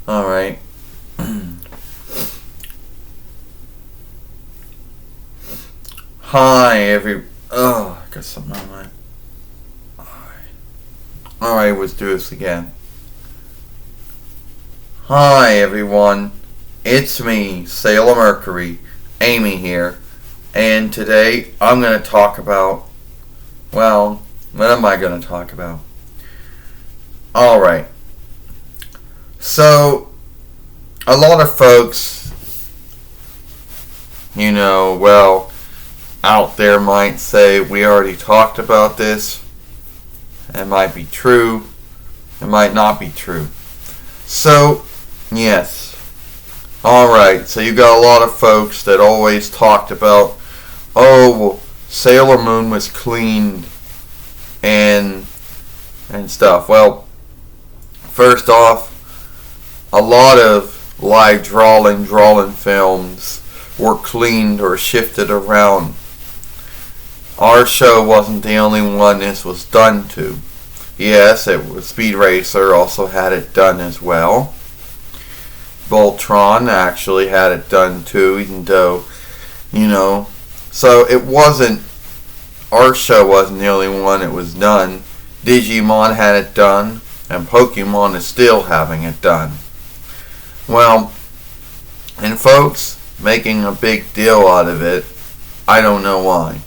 Alright. I got something on my... Alright, let's do this again. Hi everyone, it's me, Sailor Mercury, Amy here, and today I'm going to talk about, well, what am I going to talk about? Alright, so, a lot of folks, out there might say, we already talked about this. It might be true, it might not be true. So, yes. Alright, so you got a lot of folks that always talked about, Sailor Moon was cleaned and stuff. Well, first off, a lot of live drawing films were cleaned or shifted around. Our show wasn't the only one this was done to. Yes, it was Speed Racer also had it done as well. Voltron actually had it done too, even though, so it wasn't, our show wasn't the only one it was done. Digimon had it done, and Pokemon is still having it done. Well, and folks making a big deal out of it, I don't know why.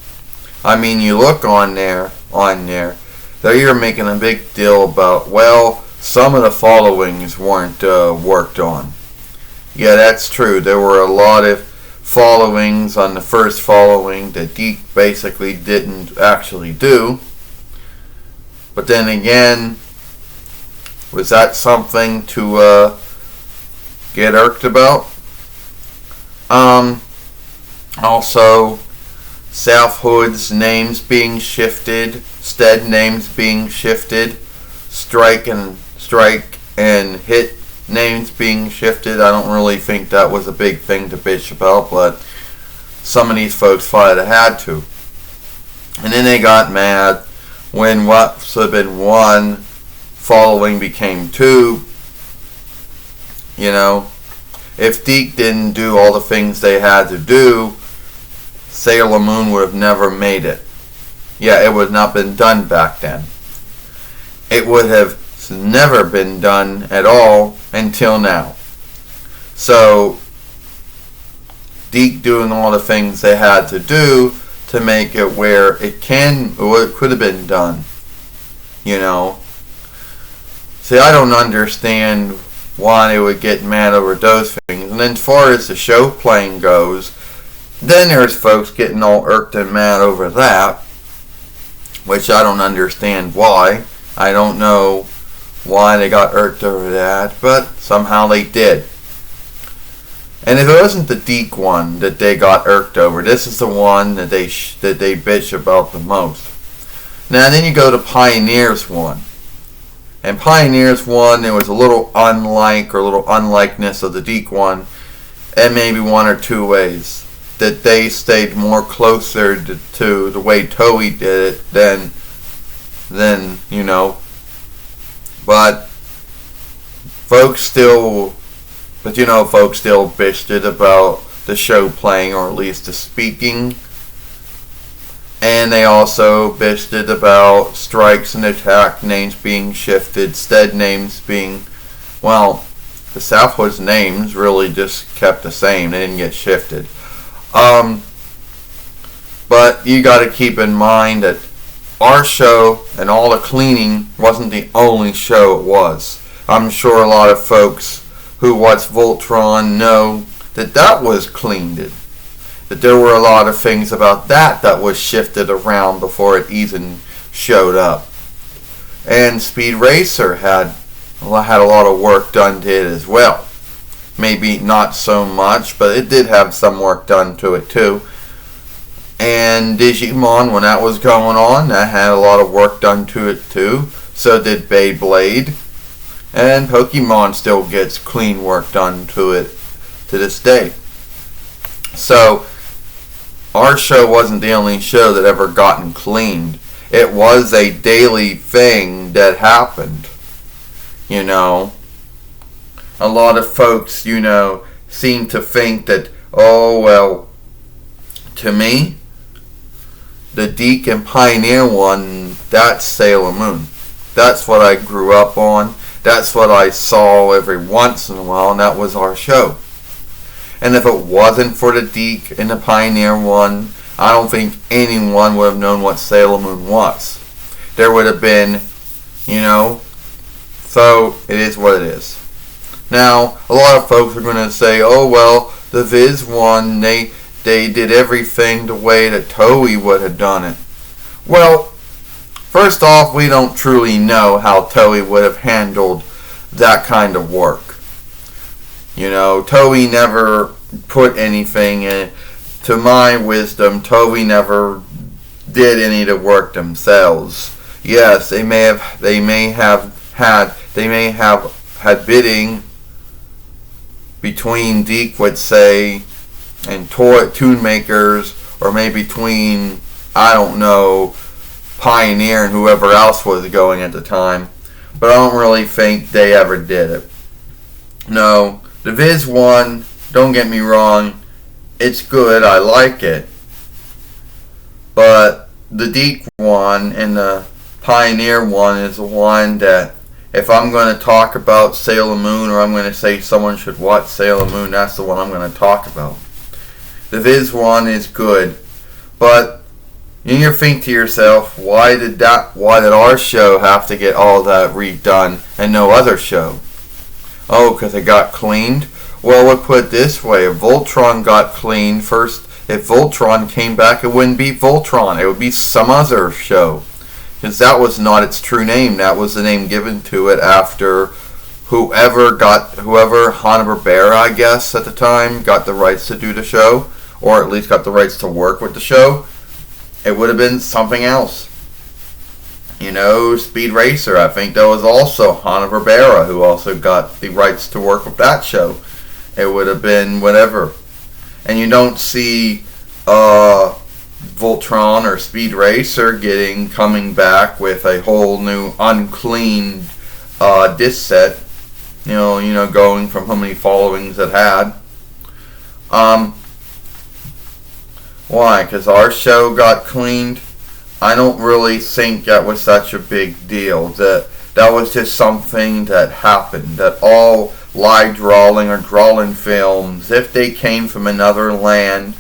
I mean, you look on there, they're making a big deal about, some of the followings weren't worked on. Yeah, that's true. There were a lot of followings on the first following that Deke basically didn't actually do. But then again, was that something to get irked about? Also, Southwood's names being shifted, Stead names being shifted, Strike and Hit names being shifted. I don't really think that was a big thing to bitch about, but some of these folks thought it had to. And then they got mad when what should have been one following became two. If Deke didn't do all the things they had to do, Sailor Moon would have never made it. Yeah, it would have not been done back then. It would have never been done at all until now. So, Deke doing all the things they had to do to make it where it could have been done. See, I don't understand why they would get mad over those things. And then as far as the show playing goes, then there's folks getting all irked and mad over that, which I don't understand why. I don't know why they got irked over that, but somehow they did. And if it wasn't the Deke one that they got irked over, this is the one that they bitch about the most. Now then you go to Pioneers one. And Pioneers one, there was a little unlikeness of the Deke one, and maybe one or two ways that they stayed more closer to the way Toei did it than but folks still bitched it about the show playing, or at least the speaking. And they also bitched it about strikes and attack names being shifted, Stead names being, the Southwood's names really just kept the same. They didn't get shifted. But you got to keep in mind that our show and all the cleaning wasn't the only show it was. I'm sure a lot of folks who watch Voltron know that was cleaned. That there were a lot of things about that was shifted around before it even showed up. And Speed Racer had a lot of work done to it as well. Maybe not so much, but it did have some work done to it too. And Digimon, when that was going on, that had a lot of work done to it too. So did Beyblade. And Pokemon still gets clean work done to it to this day. So, our show wasn't the only show that ever gotten cleaned. It was a daily thing that happened. a lot of folks, seem to think that, oh, well, to me, the Deke and Pioneer one, that's Sailor Moon. That's what I grew up on. That's what I saw every once in a while, and that was our show. And if it wasn't for the Deke and the Pioneer one, I don't think anyone would have known what Sailor Moon was. There would have been, so it is what it is. Now, a lot of folks are going to say, oh, well, the Viz one, they did everything the way that Toei would have done it. Well, first off, we don't truly know how Toei would have handled that kind of work. Toei never put anything in. To my wisdom, Toei never did any of the work themselves. Yes, they may have had bidding between Deke, would say, and tune makers, or maybe between, I don't know, Pioneer and whoever else was going at the time. But I don't really think they ever did it. No, the Viz one, don't get me wrong, it's good, I like it. But the Deke one and the Pioneer one is the one that, if I'm going to talk about Sailor Moon, or I'm going to say someone should watch Sailor Moon, that's the one I'm going to talk about. The Viz one is good, but you think to yourself, why did our show have to get all that redone and no other show? Oh, because it got cleaned? Well, we'll put it this way, if Voltron got cleaned first, if Voltron came back, it wouldn't be Voltron, it would be some other show. Because that was not its true name. That was the name given to it after whoever Hanna-Barbera, I guess, at the time, got the rights to do the show, or at least got the rights to work with the show. It would have been something else. Speed Racer, I think that was also Hanna-Barbera who also got the rights to work with that show. It would have been whatever. And you don't see Voltron or Speed Racer coming back with a whole new uncleaned disc set, going from how many followings it had. Why? Because our show got cleaned? I don't really think that was such a big deal. That was just something that happened. That all live drawing or drawing films, if they came from another land,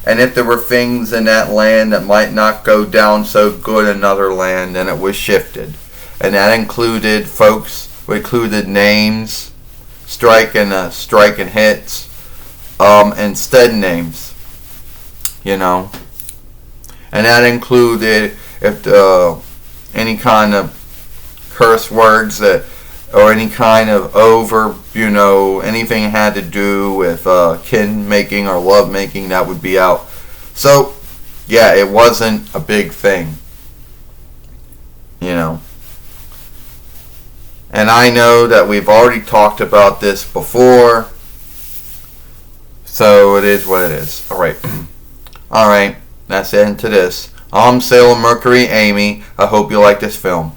and if there were things in that land that might not go down so good in another land, then it was shifted. And that included names, strike and hits, and stead names. And that included if any kind of curse words or any kind of anything had to do with kin making or love making, that would be out. So, yeah, it wasn't a big thing. And I know that we've already talked about this before, so it is what it is. Alright, that's the end to this. I'm Sailor Mercury Amy. I hope you like this film.